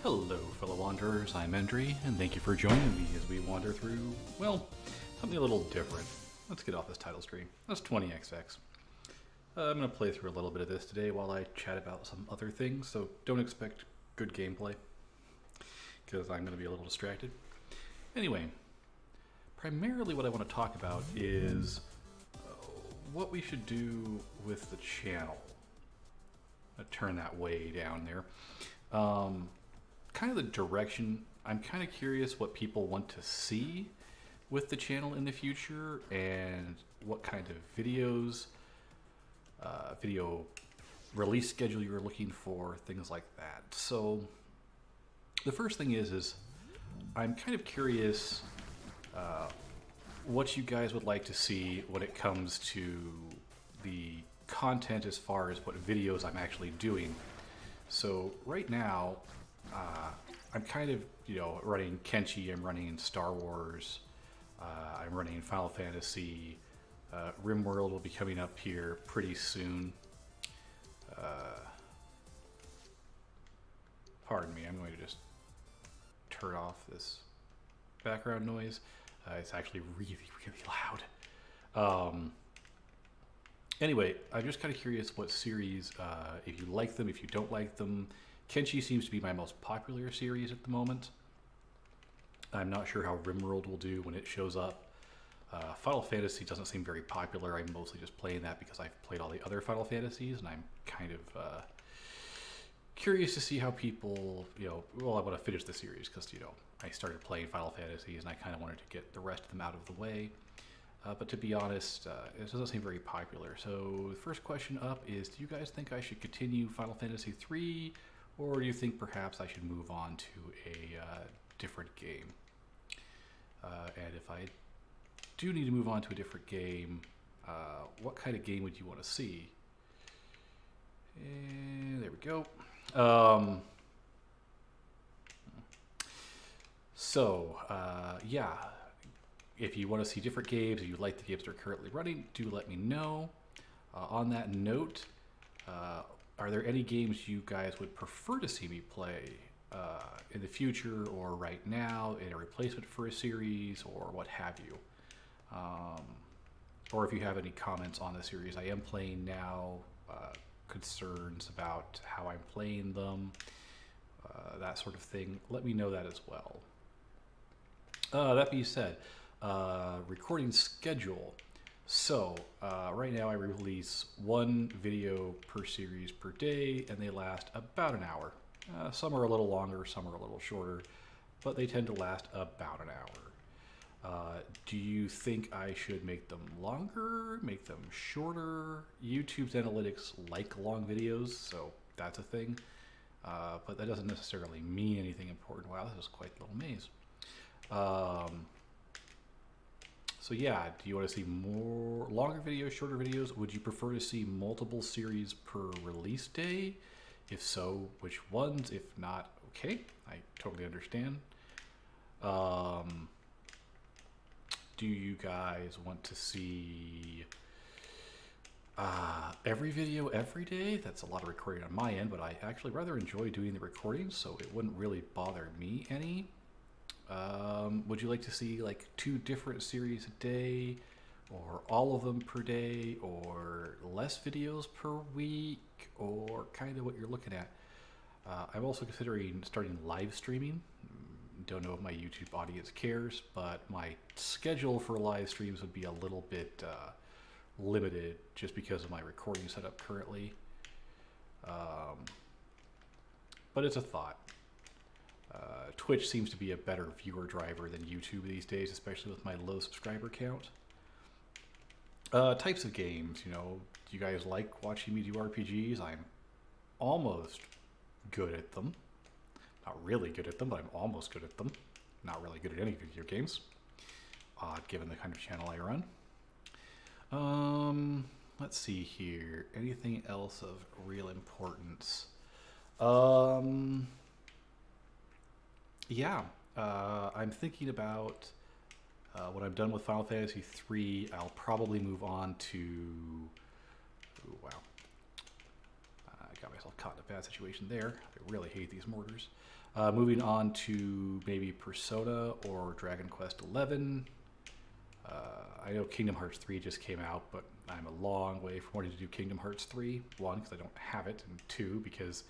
Hello, fellow wanderers. I'm Endry, and thank you for joining me as we wander through, well, something a little different. Let's get off this title screen. That's 20XX. I'm going to play through a little bit of this today while I chat about some other things, so don't expect good gameplay, because I'm going to be a little distracted. Anyway, primarily what I want to talk about is what we should do with the channel. I'll turn that way down there. Kind of the direction. I'm kind of curious what people want to see with the channel in the future and what kind of videos, video release schedule you're looking for, things like that. So the first thing is I'm kind of curious what you guys would like to see when it comes to the content as far as what videos I'm actually doing. So right now, I'm kind of, running Kenshi, I'm running Star Wars, I'm running Final Fantasy, RimWorld will be coming up here pretty soon. Pardon me, I'm going to just turn off this background noise. It's actually really, really loud. Anyway, I'm just kind of curious what series, if you like them, if you don't like them. Kenshi seems to be my most popular series at the moment. I'm not sure how RimWorld will do when it shows up. Final Fantasy doesn't seem very popular. I'm mostly just playing that because I've played all the other Final Fantasies, and I'm kind of curious to see how people, well, I want to finish the series because, I started playing Final Fantasies and I kind of wanted to get the rest of them out of the way. But to be honest, it doesn't seem very popular. So the first question up is, do you guys think I should continue Final Fantasy III, or do you think perhaps I should move on to a different game? And if I do need to move on to a different game, what kind of game would you want to see? And there we go. Yeah. If you want to see different games, if you like the games that are currently running, do let me know. On that note, are there any games you guys would prefer to see me play in the future or right now in a replacement for a series or what have you? Or if you have any comments on the series I am playing now, concerns about how I'm playing them, that sort of thing, let me know that as well. That being said, recording schedule. So right now I release one video per series per day, and they last about an hour. Some are a little longer, some are a little shorter, but they tend to last about an hour. Do you think I should make them longer, make them shorter? YouTube's analytics like long videos, so that's a thing. But that doesn't necessarily mean anything important. Wow, this is quite a little maze. So yeah, do you want to see more longer videos, shorter videos? Would you prefer to see multiple series per release day? If so, which ones? If not, okay, I totally understand. Do you guys want to see every video every day? That's a lot of recording on my end, but I actually rather enjoy doing the recording, so it wouldn't really bother me any. Would you like to see like 2 different series a day, or all of them per day, or less videos per week, or kind of what you're looking at? I'm also considering starting live streaming. Don't know if my YouTube audience cares, but my schedule for live streams would be a little bit limited just because of my recording setup currently. But it's a thought. Twitch seems to be a better viewer driver than YouTube these days, especially with my low subscriber count. Types of games, do you guys like watching me do RPGs? I'm almost good at them. Not really good at them, but I'm almost good at them. Not really good at any video games. Odd, given the kind of channel I run. Let's see here. Anything else of real importance? Yeah, I'm thinking about when I'm done with Final Fantasy III, I'll probably move on to. Ooh, wow. I got myself caught in a bad situation there. I really hate these mortars. Moving on to maybe Persona or Dragon Quest XI. I know Kingdom Hearts 3 just came out, but I'm a long way from wanting to do Kingdom Hearts 3. 1, because I don't have it, and 2, because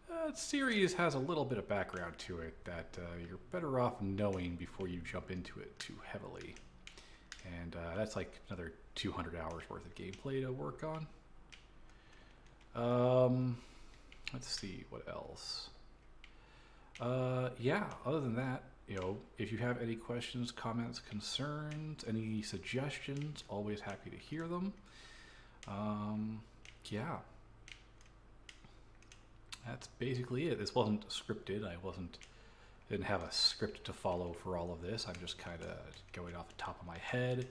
the series has a little bit of background to it that you're better off knowing before you jump into it too heavily. And that's like another 200 hours worth of gameplay to work on. Let's see, what else? Yeah, other than that, you know, if you have any questions, comments, concerns, any suggestions, always happy to hear them. Yeah. That's basically it. This wasn't scripted. Didn't have a script to follow for all of this. I'm just kind of going off the top of my head.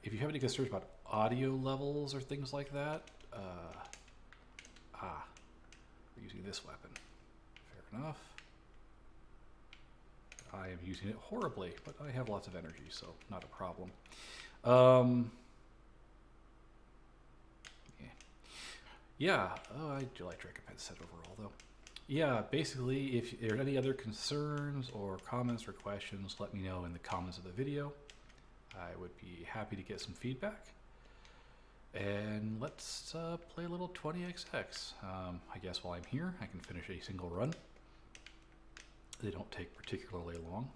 If you have any concerns about audio levels or things like that, we're using this weapon. Fair enough. I am using it horribly, but I have lots of energy, so not a problem. Yeah. Oh, I do like Dragon Pet set overall, though. Yeah, basically, if there are any other concerns or comments or questions, let me know in the comments of the video. I would be happy to get some feedback. And let's play a little 20XX. I guess while I'm here, I can finish a single run. They don't take particularly long.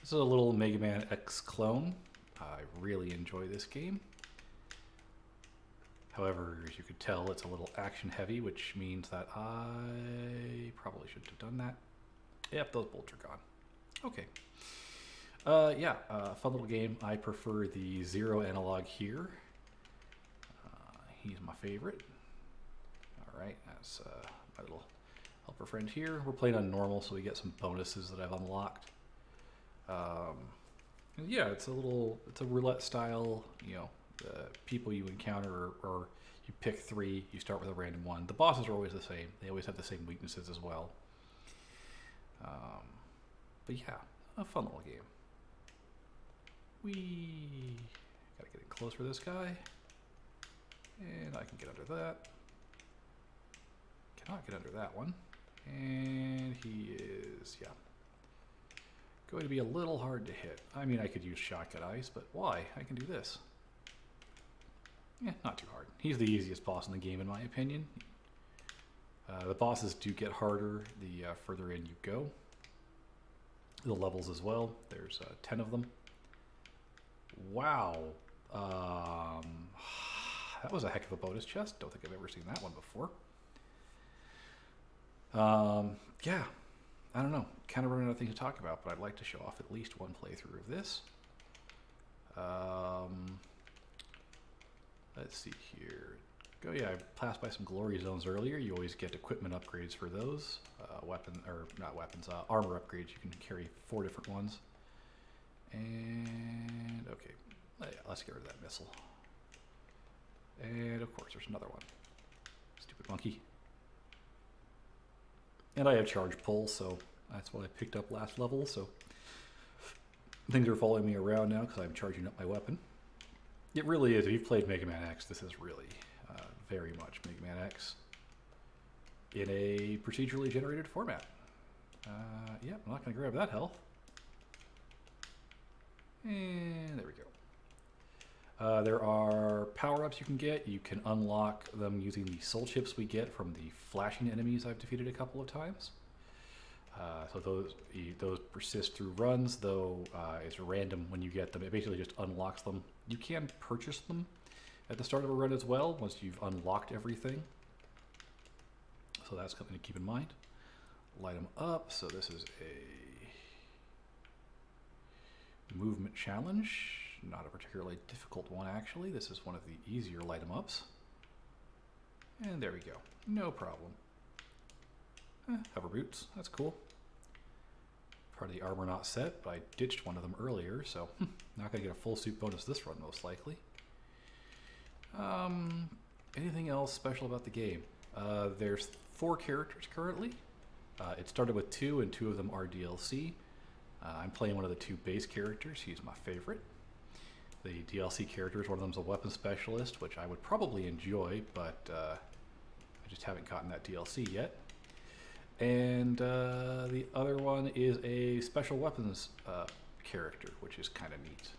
This is a little Mega Man X clone. I really enjoy this game. However, as you could tell, it's a little action heavy, which means that I probably shouldn't have done that. Yep, those bolts are gone. Okay. Yeah, fun little game. I prefer the Zero analog here. He's my favorite. All right, that's my little helper friend here. We're playing on normal, so we get some bonuses that I've unlocked. And yeah, it's a roulette style, you know, the people you encounter, or you pick 3, you start with a random one. The bosses are always the same. They always have the same weaknesses as well. But yeah, a fun little game. We gotta get in close for this guy. And I can get under that. Cannot get under that one. And he is, yeah, going to be a little hard to hit. I mean, I could use Shotgun Ice, but why? I can do this. Yeah, not too hard. He's the easiest boss in the game, in my opinion. The bosses do get harder the further in you go. The levels as well. There's 10 of them. Wow. That was a heck of a bonus chest. Don't think I've ever seen that one before. Yeah, I don't know. Kind of running out of things to talk about, but I'd like to show off at least one playthrough of this. Let's see here. Oh yeah, I passed by some glory zones earlier. You always get equipment upgrades for those. Armor upgrades. You can carry 4 different ones. And okay, let's get rid of that missile. And of course, there's another one. Stupid monkey. And I have charge pull, so that's what I picked up last level. So things are following me around now because I'm charging up my weapon. It really is. If you've played Mega Man X, this is really very much Mega Man X in a procedurally generated format. Yeah, I'm not going to grab that health. And there we go. There are power-ups you can get. You can unlock them using the soul chips we get from the flashing enemies I've defeated a couple of times. So those persist through runs, though it's random when you get them. It basically just unlocks them. You can purchase them at the start of a run as well, once you've unlocked everything. So that's something to keep in mind. Light them up. So this is a movement challenge. Not a particularly difficult one, actually. This is one of the easier light 'em ups. And there we go. No problem. Hover boots. That's cool. Part of the armor not set, but I ditched one of them earlier, so not going to get a full suit bonus this run, most likely. Anything else special about the game? There's 4 characters currently. It started with 2, and 2 of them are DLC. I'm playing one of the 2 base characters. He's my favorite. The DLC characters, one of them's a weapon specialist, which I would probably enjoy, but just haven't gotten that DLC yet. And the other one is a special weapons character, which is kind of neat.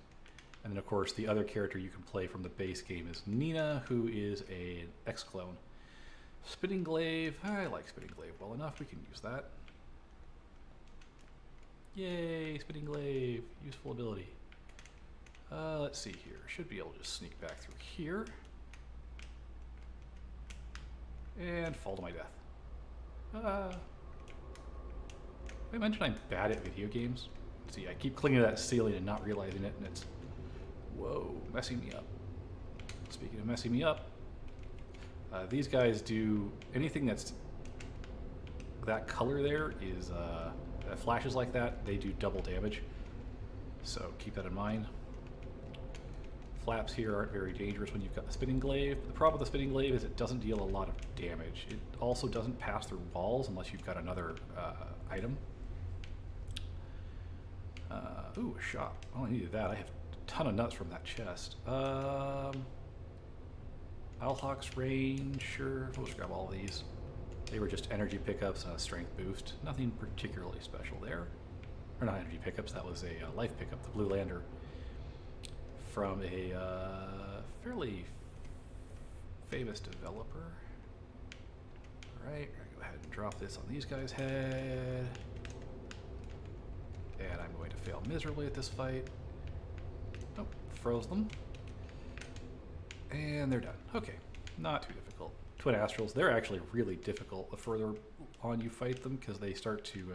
And then, of course, the other character you can play from the base game is Nina, who is an X-clone. Spinning Glaive. I like Spinning Glaive well enough. We can use that. Yay, Spinning Glaive. Useful ability. Let's see here. Should be able to just sneak back through here. And fall to my death. I mentioned I'm bad at video games. See, I keep clinging to that ceiling and not realizing it, and it's, whoa, messing me up. Speaking of messing me up, these guys do anything that's that color there is that flashes like that. They do double damage, so keep that in mind. Flaps here aren't very dangerous when you've got the Spinning Glaive. The problem with the Spinning Glaive is it doesn't deal a lot of damage. It also doesn't pass through walls unless you've got another item. Ooh, a shop. Oh, I needed that. I have a ton of nuts from that chest. Alhawk's range, sure. We'll just grab all of these. They were just energy pickups and a strength boost. Nothing particularly special there. Or not energy pickups, that was a life pickup, the Blue Lander. From a fairly famous developer. Alright, I'm going to go ahead and drop this on these guys' head. And I'm going to fail miserably at this fight. Nope, froze them. And they're done. Okay, not too difficult. Twin Astrals, they're actually really difficult the further on you fight them because they start to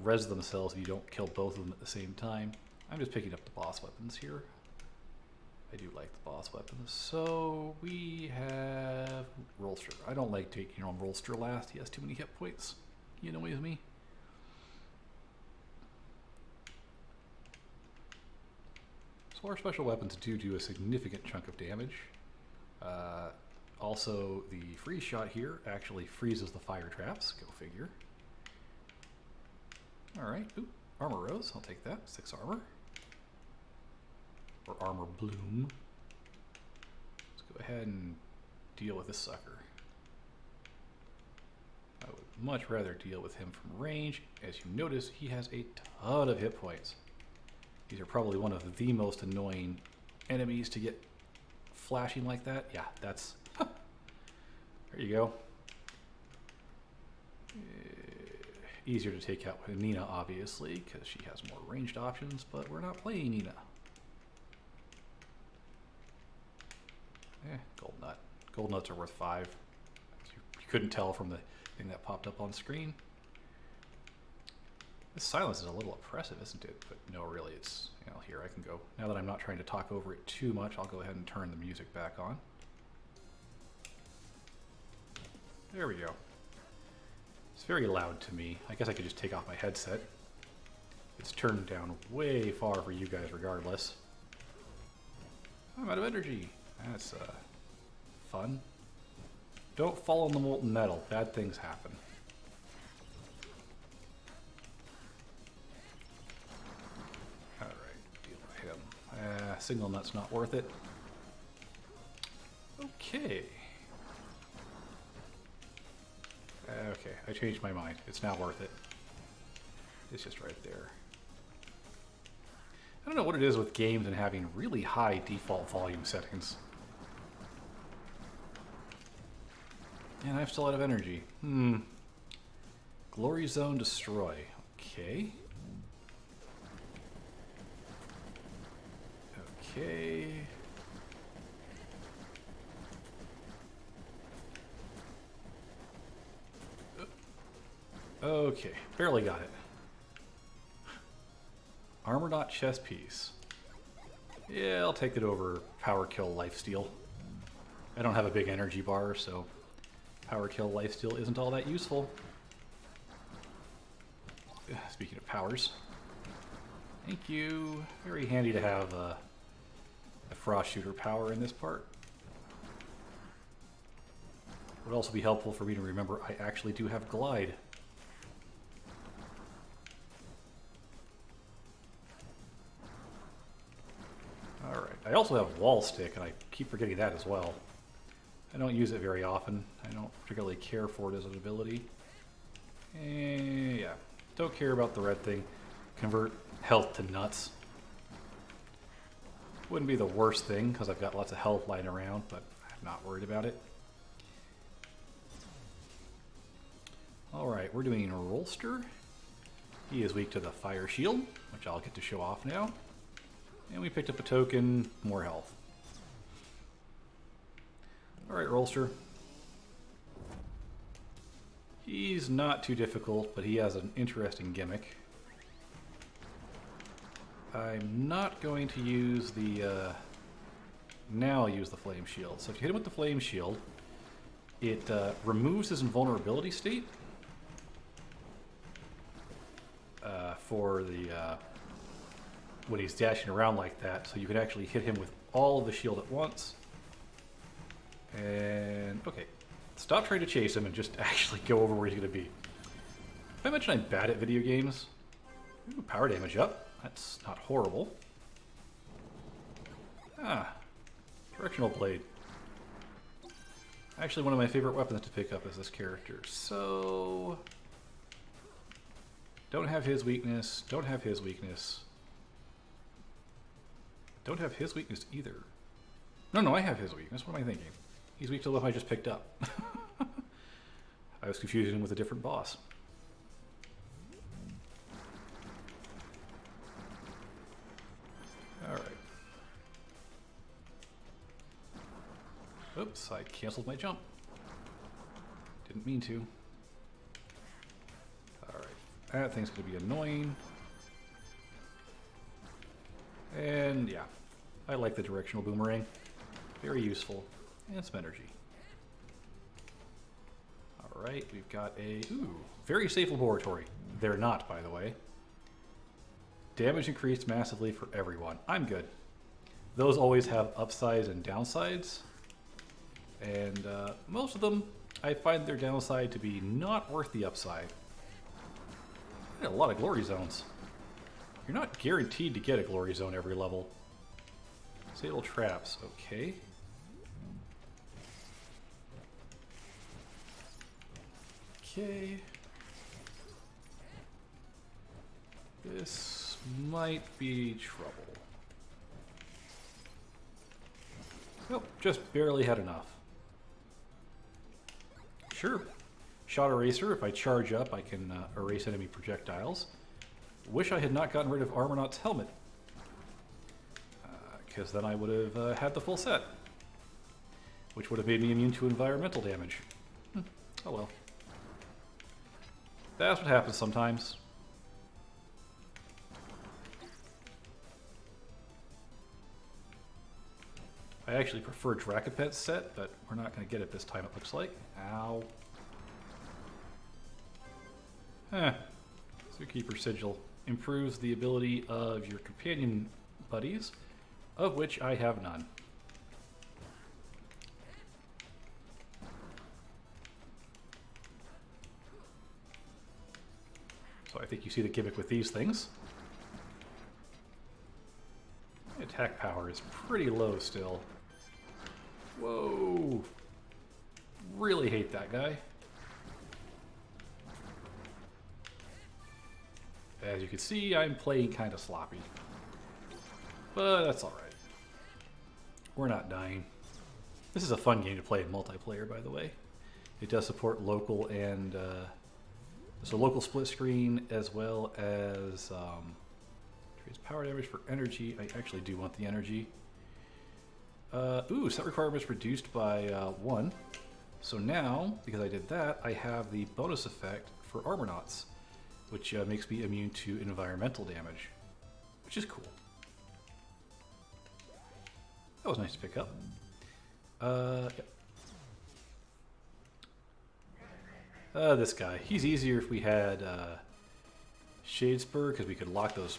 res themselves if you don't kill both of them at the same time. I'm just picking up the boss weapons here. I do like the boss weapons. So we have Rolster. I don't like taking on Rolster last. He has too many hit points. You know with me. So our special weapons do a significant chunk of damage. Also, the freeze shot here actually freezes the fire traps. Go figure. Alright, ooh, armor rose. I'll take that. 6 armor. Or armor bloom. Let's go ahead and deal with this sucker. I would much rather deal with him from range. As you notice, he has a ton of hit points. These are probably one of the most annoying enemies to get flashing like that. Yeah, that's... There you go. Easier to take out with Nina, obviously, because she has more ranged options, but we're not playing Nina. Gold nut. Gold nuts are worth 5. You couldn't tell from the thing that popped up on screen. This silence is a little oppressive, isn't it? But no, really, it's, you know, here I can go. Now that I'm not trying to talk over it too much, I'll go ahead and turn the music back on. There we go. It's very loud to me. I guess I could just take off my headset. It's turned down way far for you guys regardless. I'm out of energy. That's fun. Don't fall in the molten metal. Bad things happen. Alright, deal with him. Single nut's not worth it. Okay. Okay, I changed my mind. It's not worth it. It's just right there. I don't know what it is with games and having really high default volume settings. And I'm still out of energy. Glory Zone Destroy. Okay. Okay. Okay, barely got it. Armor Not Chest Piece. Yeah, I'll take it over Power Kill Lifesteal. I don't have a big energy bar, so Power Kill Lifesteal isn't all that useful. Speaking of powers. Thank you. Very handy to have a Frost Shooter power in this part. Would also be helpful for me to remember I actually do have Glide. Alright, I also have Wall Stick, and I keep forgetting that as well. I don't use it very often. I don't particularly care for it as an ability. Yeah, don't care about the red thing. Convert health to nuts. Wouldn't be the worst thing because I've got lots of health lying around, but I'm not worried about it. Alright, we're doing a Rolster. He is weak to the Fire Shield, which I'll get to show off now. And we picked up a token, more health. Alright, Rolster. He's not too difficult, but he has an interesting gimmick. I'm not going to use the... now I'll use the Flame Shield. So if you hit him with the Flame Shield, it removes his invulnerability state for the when he's dashing around like that, so you can actually hit him with all of the shield at once. And okay, stop trying to chase him and just actually go over where he's going to be. If I mention I'm bad at video games, ooh, power damage up. That's not horrible. Ah, Directional Blade. Actually, one of my favorite weapons to pick up is this character. So, don't have his weakness. Don't have his weakness. Don't have his weakness either. No, I have his weakness. What am I thinking? He's weak to the weapon I just picked up. I was confusing him with a different boss. Alright. Oops, I canceled my jump. Didn't mean to. Alright, that thing's going to be annoying. And yeah, I like the directional boomerang. Very useful. And some energy. Alright, we've got a... ooh, very safe laboratory. They're not, by the way. Damage increased massively for everyone. I'm good. Those always have upsides and downsides. And most of them, I find their downside to be not worth the upside. I got a lot of glory zones. You're not guaranteed to get a glory zone every level. Disable traps, okay. Okay. This might be trouble. Nope, just barely had enough. Sure. Shot Eraser, if I charge up, I can erase enemy projectiles. Wish I had not gotten rid of Armornaut's helmet. Because then I would have had the full set. Which would have made me immune to environmental damage. Oh well. That's what happens sometimes. I actually prefer Dracopet's set, but we're not going to get it this time, it looks like. Ow. Zookeeper Sigil improves the ability of your companion buddies, of which I have none. So I think you see the gimmick with these things. Attack power is pretty low still. Whoa! Really hate that guy. As you can see, I'm playing kind of sloppy. But that's alright. We're not dying. This is a fun game to play in multiplayer, by the way. It does support local and... so local split screen as well as... trades power damage for energy. I actually do want the energy. Ooh, set requirements reduced by 1. So now, because I did that, I have the bonus effect for Armornauts, which makes me immune to environmental damage, which is cool. That was nice to pick up. Yeah. This guy. He's easier if we had Shadespur, because we could lock those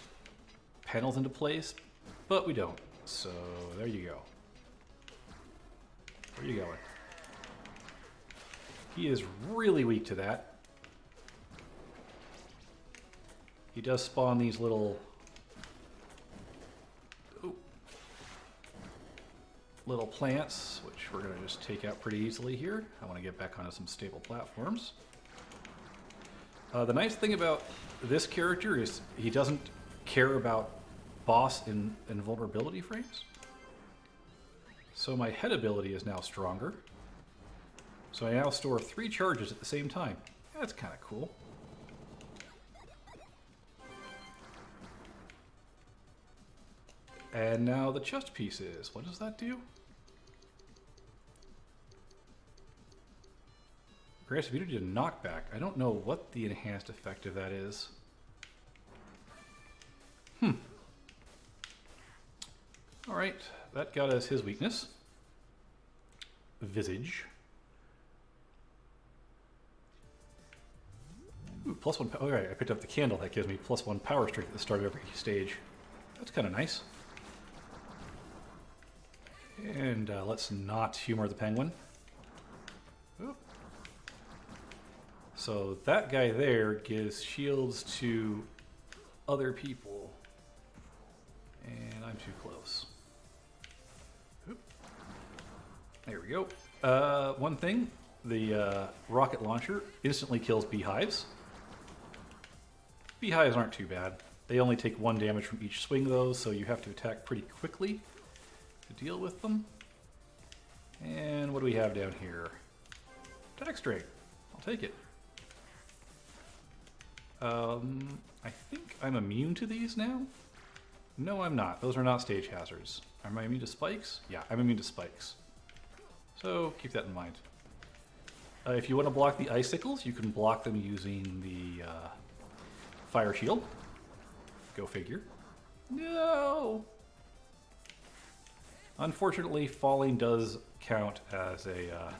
panels into place, but we don't. So there you go. Where are you going? He is really weak to that. He does spawn these little little plants, which we're going to just take out pretty easily here. I want to get back onto some stable platforms. The nice thing about this character is he doesn't care about boss and vulnerability frames. So my head ability is now stronger. So I now store 3 charges at the same time. That's kind of cool. And now the chest pieces. What does that do? Grants immunity to knockback. I don't know what the enhanced effect of that is. Alright, that got us his weakness. Visage. Ooh, +1 power. Alright, I picked up the candle. That gives me +1 power strength at the start of every stage. That's kind of nice. And let's not humor the penguin. Oop. So that guy there gives shields to other people. And I'm too close. Oop. There we go. One thing, the rocket launcher instantly kills beehives. Beehives aren't too bad. They only take 1 damage from each swing though, so you have to attack pretty quickly to deal with them. And what do we have down here? Attack strength. I'll take it. I think I'm immune to these now? No, I'm not. Those are not stage hazards. Am I immune to spikes? Yeah, I'm immune to spikes. So keep that in mind. If you want to block the icicles, you can block them using the fire shield. Go figure. No! Unfortunately, falling does count as a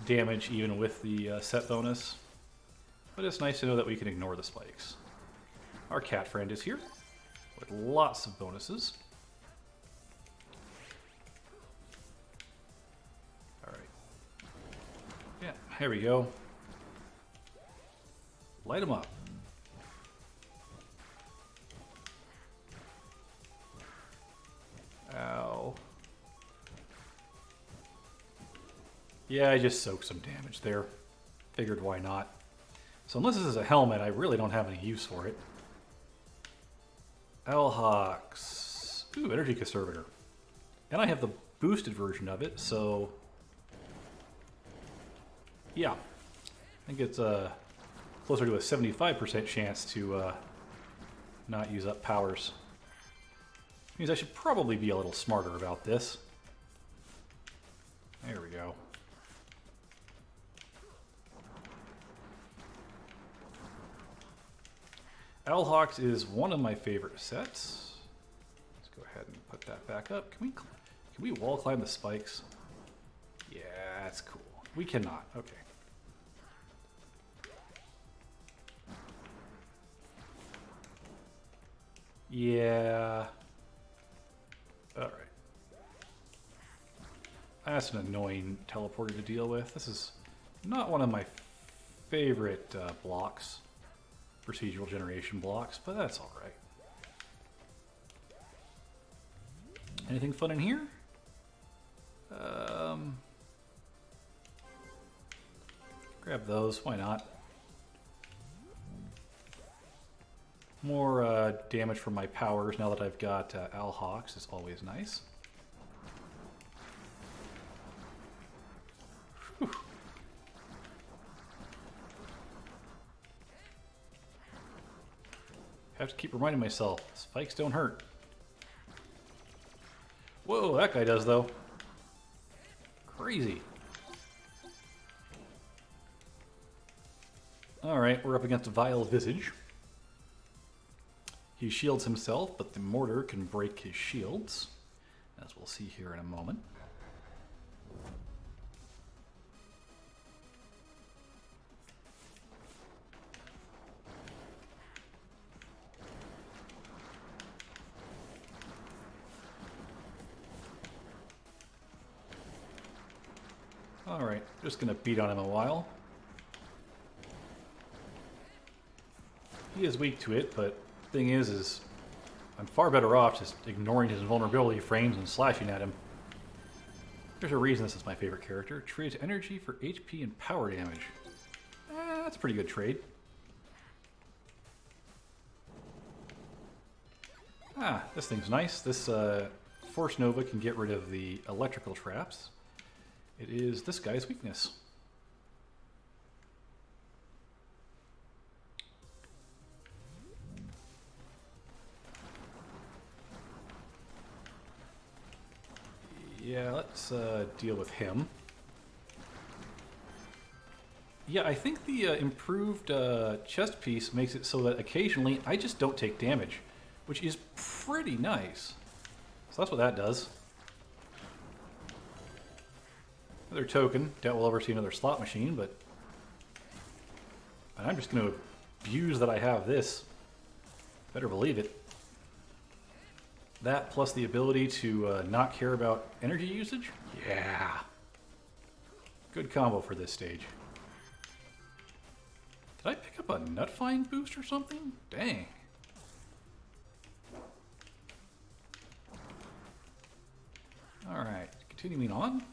damage even with the set bonus. But it's nice to know that we can ignore the spikes. Our cat friend is here with lots of bonuses. Alright. Yeah, here we go. Light him up. Ow. Yeah, I just soaked some damage there. Figured why not. So unless this is a helmet, I really don't have any use for it. Alhox. Ooh, Energy Conservator. And I have the boosted version of it, so... yeah. I think it's closer to a 75% chance to not use up powers. Means I should probably be a little smarter about this. There we go. Alhox is one of my favorite sets. Let's go ahead and put that back up. Can we wall climb the spikes? Yeah, that's cool. We cannot. Okay. Yeah. Alright. That's an annoying teleporter to deal with. This is not one of my favorite blocks. Procedural generation blocks, but that's alright. Anything fun in here? Grab those, why not? More damage from my powers now that I've got Alhox is always nice. Whew. Have to keep reminding myself, spikes don't hurt. Whoa, that guy does though. Crazy. Alright, we're up against Vile Visage. He shields himself, but the mortar can break his shields, as we'll see here in a moment. Alright, just gonna beat on him a while. He is weak to it, but the thing is I'm far better off just ignoring his invulnerability frames and slashing at him. There's a reason this is my favorite character. Trades energy for HP and power damage. That's a pretty good trade. Ah, this thing's nice. This Force Nova can get rid of the electrical traps. It is this guy's weakness. Yeah, let's deal with him. Yeah, I think the improved chest piece makes it so that occasionally I just don't take damage, which is pretty nice. So that's what that does. Another token. Doubt we'll ever see another slot machine, but I'm just going to abuse that I have this. Better believe it. That plus the ability to not care about energy usage? Yeah. Good combo for this stage. Did I pick up a nut find boost or something? Dang. Alright, continuing on.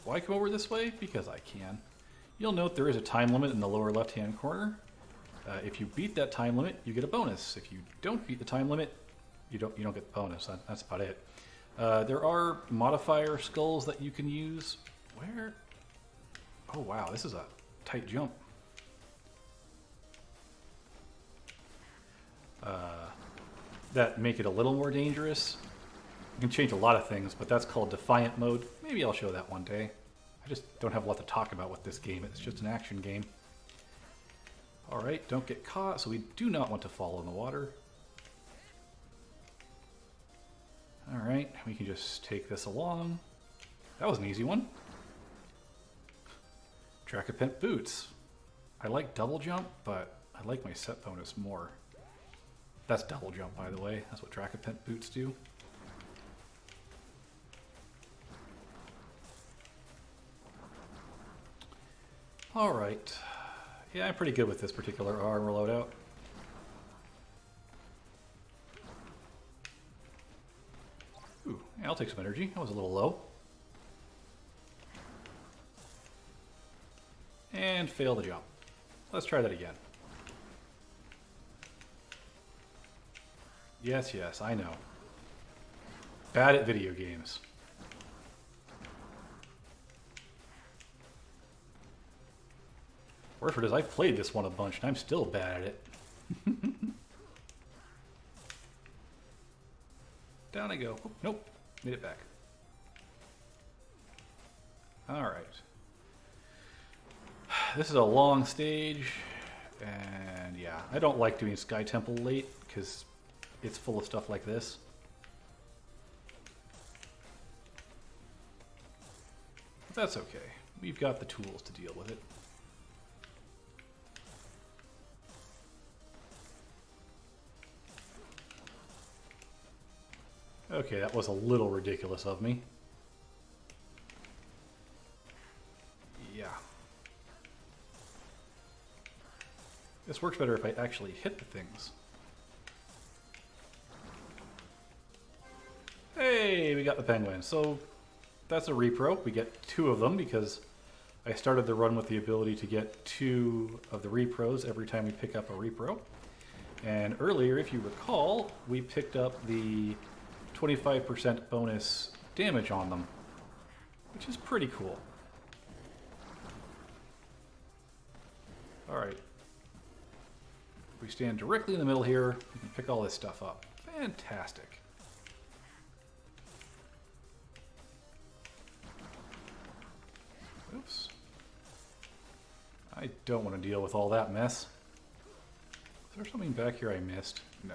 Why come over this way? Because I can. You'll note there is a time limit in the lower left-hand corner. If you beat that time limit, you get a bonus. If you don't beat the time limit, you don't get the bonus. That's about it. There are modifier skulls that you can use. Where? Oh wow, this is a tight jump. That make it a little more dangerous. You can change a lot of things, but that's called Defiant Mode. Maybe I'll show that one day. I just don't have a lot to talk about with this game. It's just an action game. Alright, don't get caught, so we do not want to fall in the water. Alright, we can just take this along. That was an easy one. Dracopent boots. I like double jump, but I like my set bonus more. That's double jump, by the way. That's what Dracopent boots do. Alright. Yeah, I'm pretty good with this particular armor loadout. Ooh, yeah, I'll take some energy. That was a little low. And fail the jump. Let's try that again. Yes, yes, I know. Bad at video games. Worst of it is I've played this one a bunch and I'm still bad at it. Down I go. Oh, nope. Made it back. Alright. This is a long stage. And yeah, I don't like doing Sky Temple late because it's full of stuff like this. But that's okay. We've got the tools to deal with it. Okay, that was a little ridiculous of me. Yeah. This works better if I actually hit the things. Hey, we got the penguin. So that's a repro. We get 2 of them because I started the run with the ability to get 2 of the repros every time we pick up a repro. And earlier, if you recall, we picked up the 25% bonus damage on them, which is pretty cool. Alright. We stand directly in the middle here, we can pick all this stuff up. Fantastic. Oops. I don't want to deal with all that mess. Is there something back here I missed? No.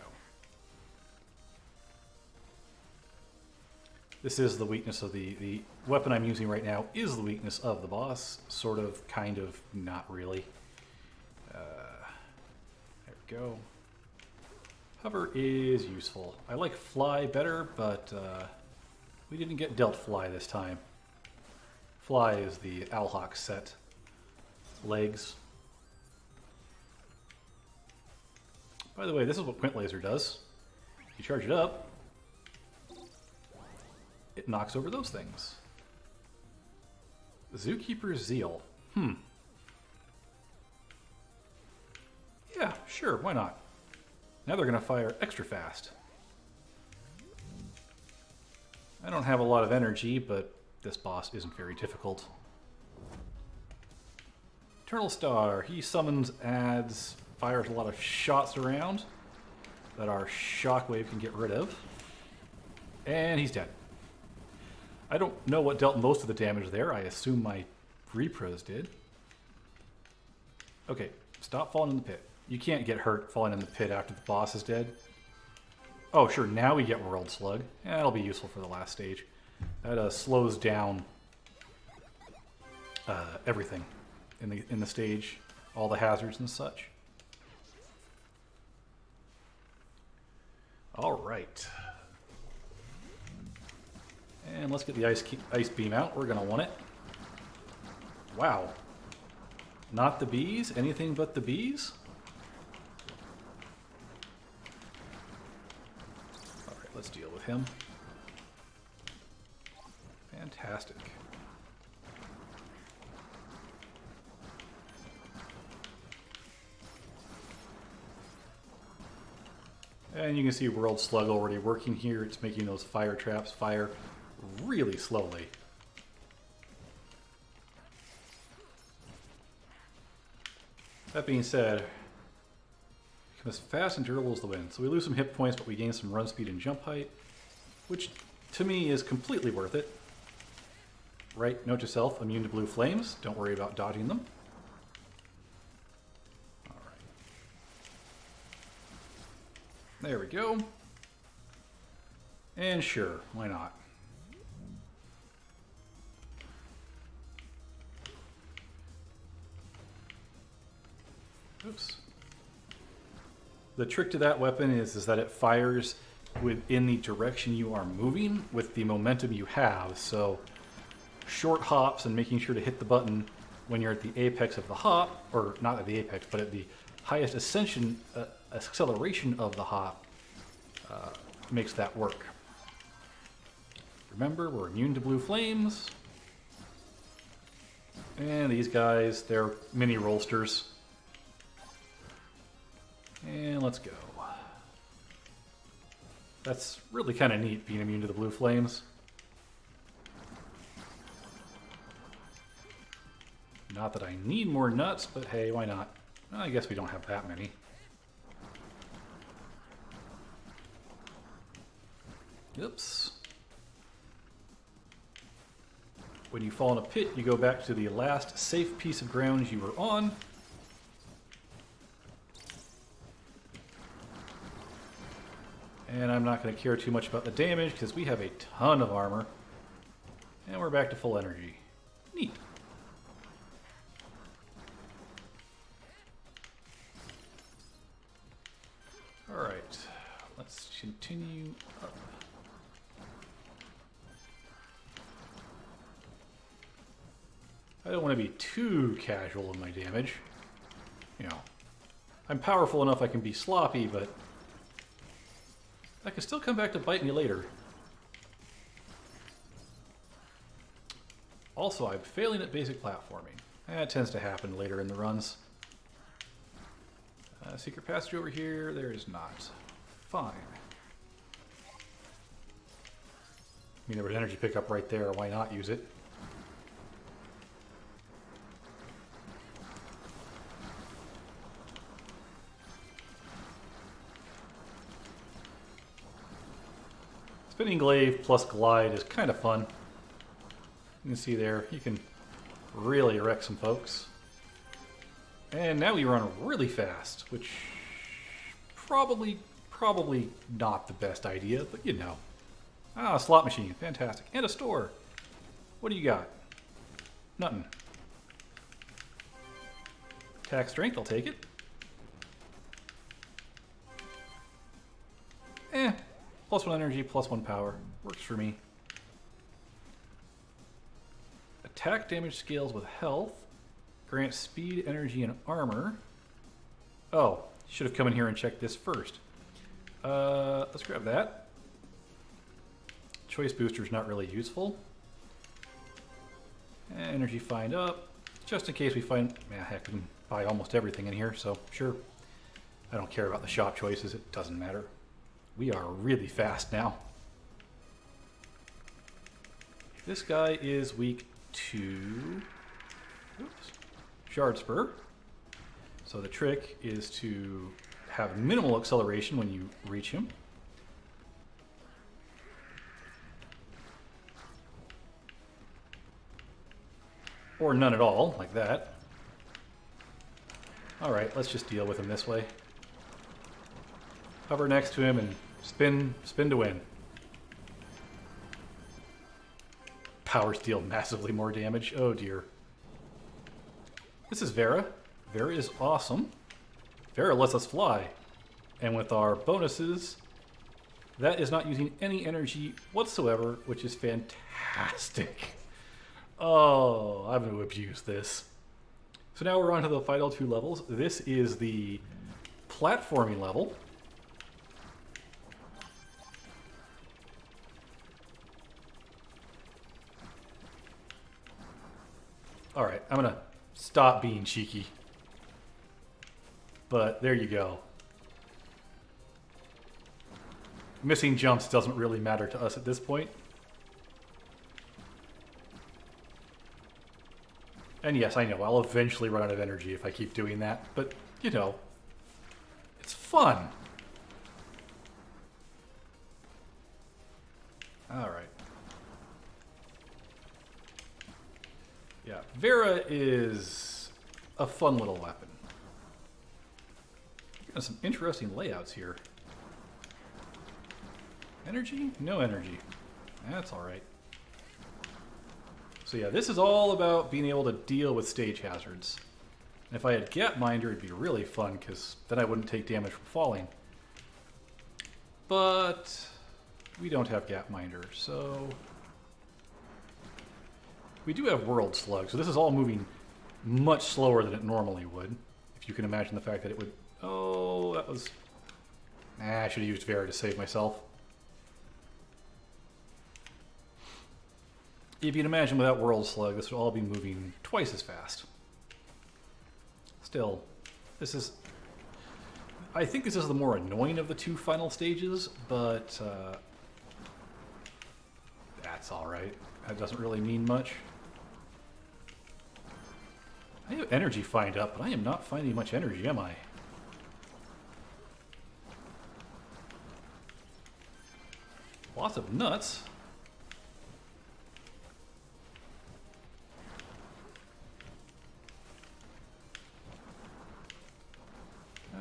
This is the weakness of the weapon I'm using right now is the weakness of the boss. Sort of, kind of, not really. There we go. Hover is useful. I like fly better, but we didn't get dealt fly this time. Fly is the Owlhawk set. Legs. By the way, this is what Quint Laser does. You charge it up, it knocks over those things. Zookeeper's Zeal. Yeah, sure, why not? Now they're going to fire extra fast. I don't have a lot of energy, but this boss isn't very difficult. Eternal Star. He summons adds, fires a lot of shots around that our Shockwave can get rid of. And he's dead. I don't know what dealt most of the damage there. I assume my repros did. Okay, stop falling in the pit. You can't get hurt falling in the pit after the boss is dead. Oh, sure, now we get World Slug. Yeah, that'll be useful for the last stage. That slows down everything in the stage, all the hazards and such. All right. And let's get the ice beam out. We're gonna want it. Wow. Not the bees? Anything but the bees? All right, let's deal with him. Fantastic. And you can see World Slug already working here. It's making those fire traps fire really slowly. That being said, become as fast and durable as the wind. So we lose some hit points, but we gain some run speed and jump height, which to me is completely worth it. Right, note to self, immune to blue flames. Don't worry about dodging them. All right. There we go. And sure, why not? Oops. The trick to that weapon is that it fires within the direction you are moving with the momentum you have. So short hops and making sure to hit the button when you're at the apex of the hop, or not at the apex, but at the highest acceleration of the hop makes that work. Remember, we're immune to blue flames. And these guys, they're mini rollsters. And let's go. That's really kind of neat, being immune to the blue flames. Not that I need more nuts, but hey, why not? Well, I guess we don't have that many. Oops. When you fall in a pit, you go back to the last safe piece of ground you were on. And I'm not going to care too much about the damage because we have a ton of armor. And we're back to full energy. Neat. Alright, let's continue up. I don't want to be too casual in my damage. You know, I'm powerful enough I can be sloppy, but that can still come back to bite me later. Also, I'm failing at basic platforming. That tends to happen later in the runs. Secret passage over here, there is not. Fine. I mean, there was energy pickup right there, why not use it? Spinning glaive plus glide is kind of fun. You can see there, you can really wreck some folks. And now we run really fast, which probably not the best idea, but you know. Ah, a slot machine, fantastic. And a store. What do you got? Nothing. Attack strength, I'll take it. Plus 1 energy, plus 1 power. Works for me. Attack damage scales with health. Grants speed, energy, and armor. Oh, should have come in here and checked this first. Let's grab that. Choice booster's not really useful. Energy find up. Just in case we find... Yeah, heck, we can buy almost everything in here, so sure. I don't care about the shop choices, it doesn't matter. We are really fast now. This guy is weak to... Oops. Shard Spur. So the trick is to have minimal acceleration when you reach him. Or none at all, like that. Alright, let's just deal with him this way. Hover next to him and spin to win. Powers deal massively more damage. Oh dear. This is Vera. Vera is awesome. Vera lets us fly. And with our bonuses, that is not using any energy whatsoever, which is fantastic. Oh, I'm going to abuse this. So now we're on to the final two levels. This is the platforming level. Alright, I'm going to stop being cheeky. But there you go. Missing jumps doesn't really matter to us at this point. And yes, I know, I'll eventually run out of energy if I keep doing that, but, you know, it's fun. Alright. Yeah, Vera is a fun little weapon. Got some interesting layouts here. Energy? No energy. That's alright. So yeah, this is all about being able to deal with stage hazards. And if I had Gapminder, it'd be really fun, because then I wouldn't take damage from falling. But we don't have Gapminder, so... We do have World Slug, so this is all moving much slower than it normally would. If you can imagine the fact that it would... Oh, that was... I should have used Vera to save myself. If you can imagine without World Slug, this would all be moving twice as fast. Still, this is... I think this is the more annoying of the two final stages, but... that's alright. That doesn't really mean much. I have energy find up, but I am not finding much energy, am I? Lots of nuts.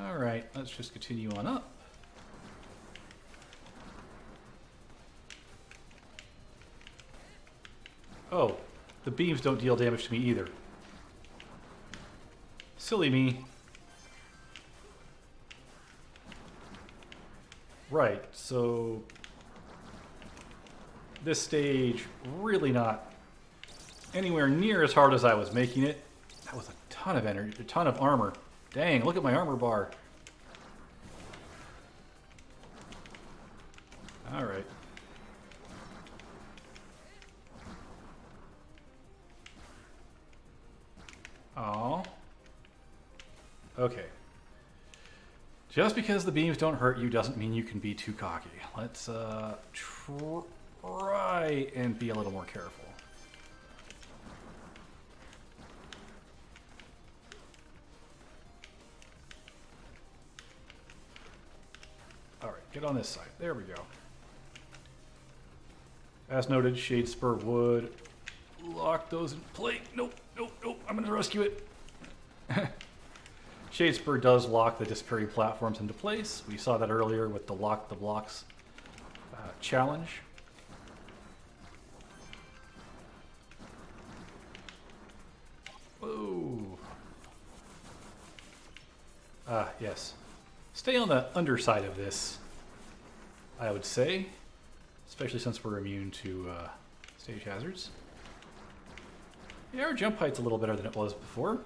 Alright, let's just continue on up. Oh, the beams don't deal damage to me either. Silly me. Right, so... This stage, really not anywhere near as hard as I was making it. That was a ton of energy, a ton of armor. Dang, look at my armor bar. Alright. Aw. Okay. Just because the beams don't hurt you doesn't mean you can be too cocky. Let's try and be a little more careful. Alright, get on this side. There we go. As noted, Shade Spur would lock those in place. Nope, nope, nope. I'm going to rescue it. Shade Spur does lock the disappearing platforms into place. We saw that earlier with the Lock the Blocks challenge. Whoa. Yes. Stay on the underside of this, I would say. Especially since we're immune to stage hazards. Yeah, our jump height's a little better than it was before.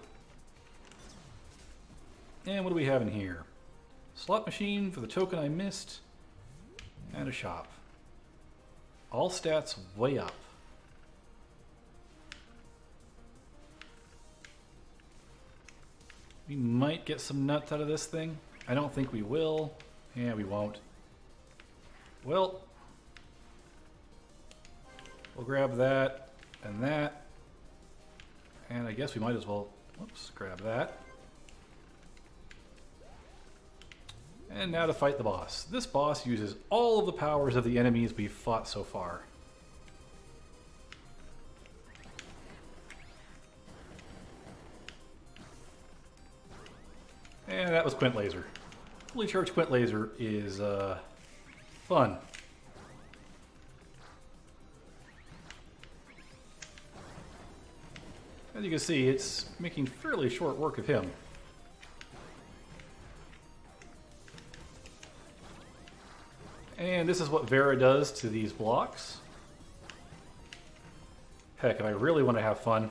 And what do we have in here? Slot machine for the token I missed. And a shop. All stats way up. We might get some nuts out of this thing. I don't think we will. Yeah, we won't. Well, we'll grab that and that. And I guess we might as well, whoops, grab that. And now to fight the boss. This boss uses all of the powers of the enemies we've fought so far. And that was Quint Laser. Fully charged Quint Laser is fun. As you can see, it's making fairly short work of him. And this is what Vera does to these blocks. Heck, if I really want to have fun,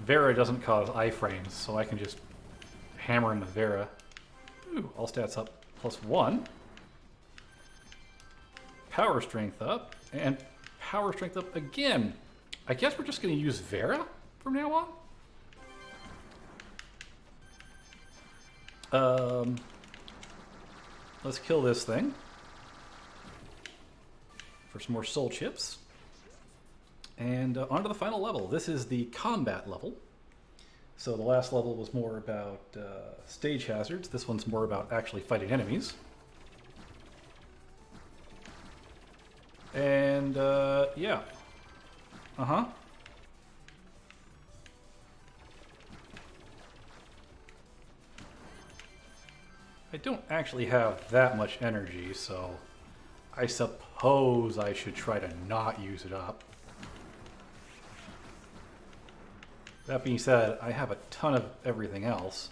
Vera doesn't cause iframes, so I can just hammer him with Vera. Ooh, all stats up +1. Power strength up, and power strength up again. I guess we're just going to use Vera from now on. Let's kill this thing for some more soul chips. And on to the final level. This is the combat level. So the last level was more about stage hazards. This one's more about actually fighting enemies. And yeah. Uh-huh. I don't actually have that much energy, so I suppose I should try to not use it up. That being said, I have a ton of everything else.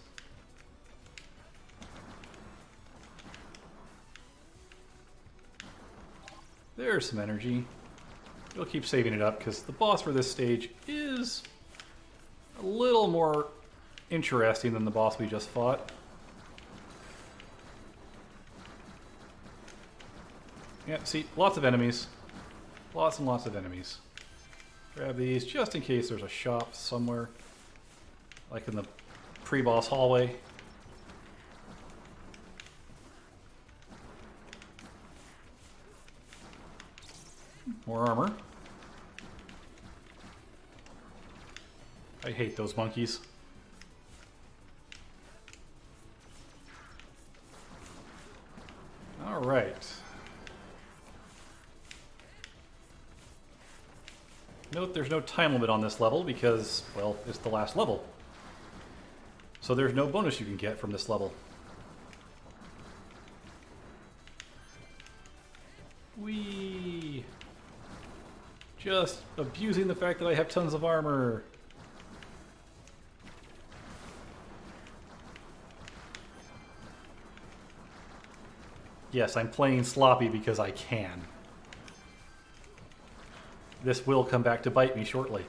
There's some energy. We'll keep saving it up because the boss for this stage is a little more interesting than the boss we just fought. Yeah, see, lots of enemies. Lots and lots of enemies. Grab these just in case there's a shop somewhere, like in the pre-boss hallway. More armor. I hate those monkeys. All right. Note there's no time limit on this level because, well, it's the last level. So there's no bonus you can get from this level. Whee! Just abusing the fact that I have tons of armor. Yes, I'm playing sloppy because I can. This will come back to bite me shortly.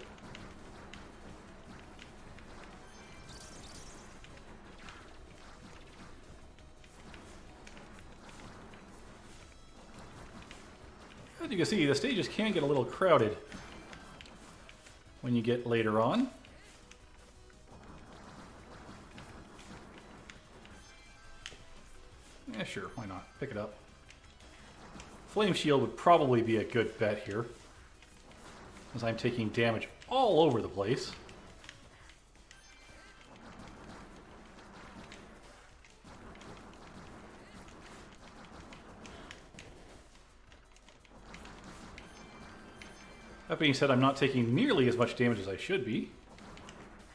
As you can see, the stages can get a little crowded when you get later on. Yeah, sure, why not? Pick it up. Flame Shield would probably be a good bet here, as I'm taking damage all over the place. That being said, I'm not taking nearly as much damage as I should be.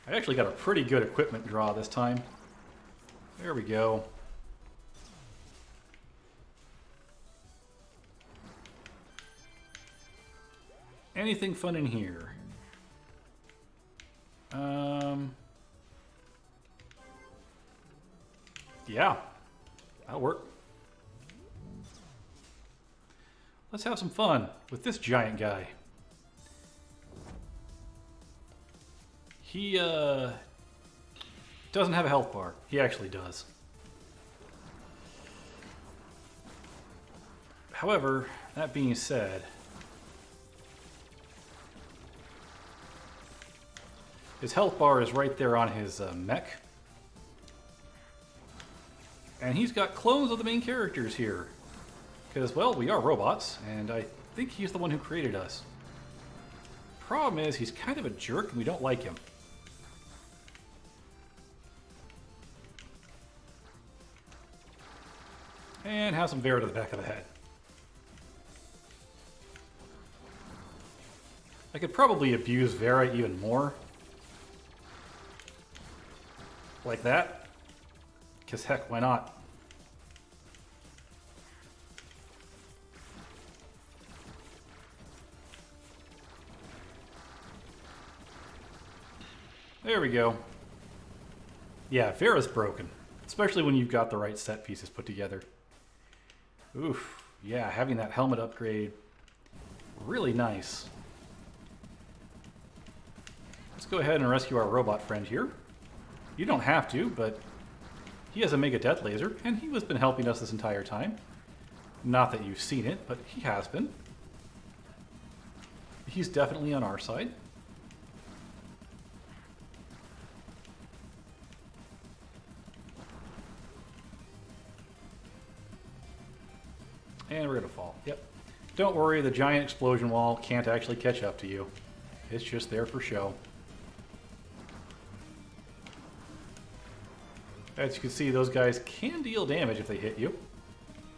I actually got a pretty good equipment draw this time. There we go. Anything fun in here? Yeah, that'll work. Let's have some fun with this giant guy. He doesn't have a health bar. He actually does. However, that being said, His health bar is right there on his mech. And he's got clones of the main characters here. Because, well, we are robots, and I think he's the one who created us. Problem is, he's kind of a jerk, and we don't like him. And have some Vera to the back of the head. I could probably abuse Vera even more. Like that. Because heck, why not? There we go. Yeah, Vera's broken. Especially when you've got the right set pieces put together. Oof. Yeah, having that helmet upgrade. Really nice. Let's go ahead and rescue our robot friend here. You don't have to, but he has a Mega Death Laser, and he has been helping us this entire time. Not that you've seen it, but he has been. He's definitely on our side. And we're going to fall. Yep. Don't worry, the giant explosion wall can't actually catch up to you. It's just there for show. As you can see, those guys can deal damage if they hit you.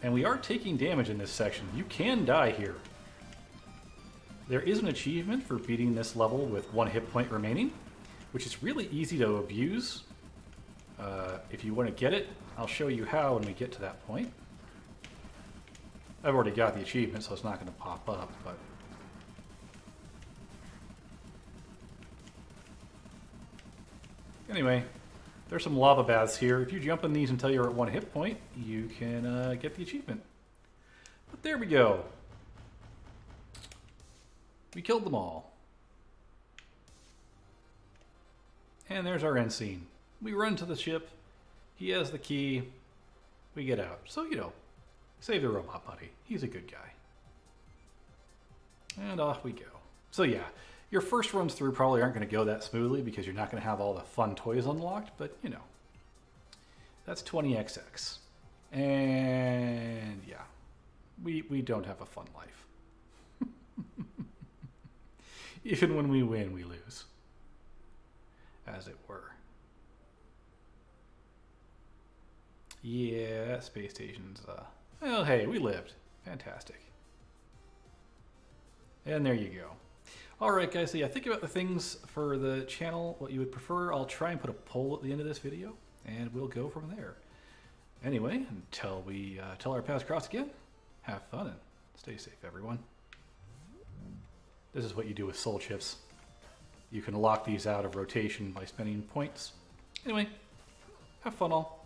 And we are taking damage in this section. You can die here. There is an achievement for beating this level with 1 hit point remaining, which is really easy to abuse. If you want to get it, I'll show you how when we get to that point. I've already got the achievement, so it's not going to pop up, but... Anyway, there's some lava baths here. If you jump in these until you're at 1 hit point, you can get the achievement. But there we go. We killed them all. And there's our end scene. We run to the ship. He has the key. We get out. So, you know, save the robot buddy. He's a good guy. And off we go. So yeah, your first runs through probably aren't going to go that smoothly because you're not going to have all the fun toys unlocked, but you know, that's 20XX. And yeah, we don't have a fun life. Even when we win, we lose. As it were. Yeah, space station's, well, hey, we lived. Fantastic. And there you go. Alright guys, so yeah, think about the things for the channel, what you would prefer. I'll try and put a poll at the end of this video, and we'll go from there. Anyway, until we tell our paths cross again, have fun and stay safe, everyone. This is what you do with soul chips. You can lock these out of rotation by spending points. Anyway, have fun all.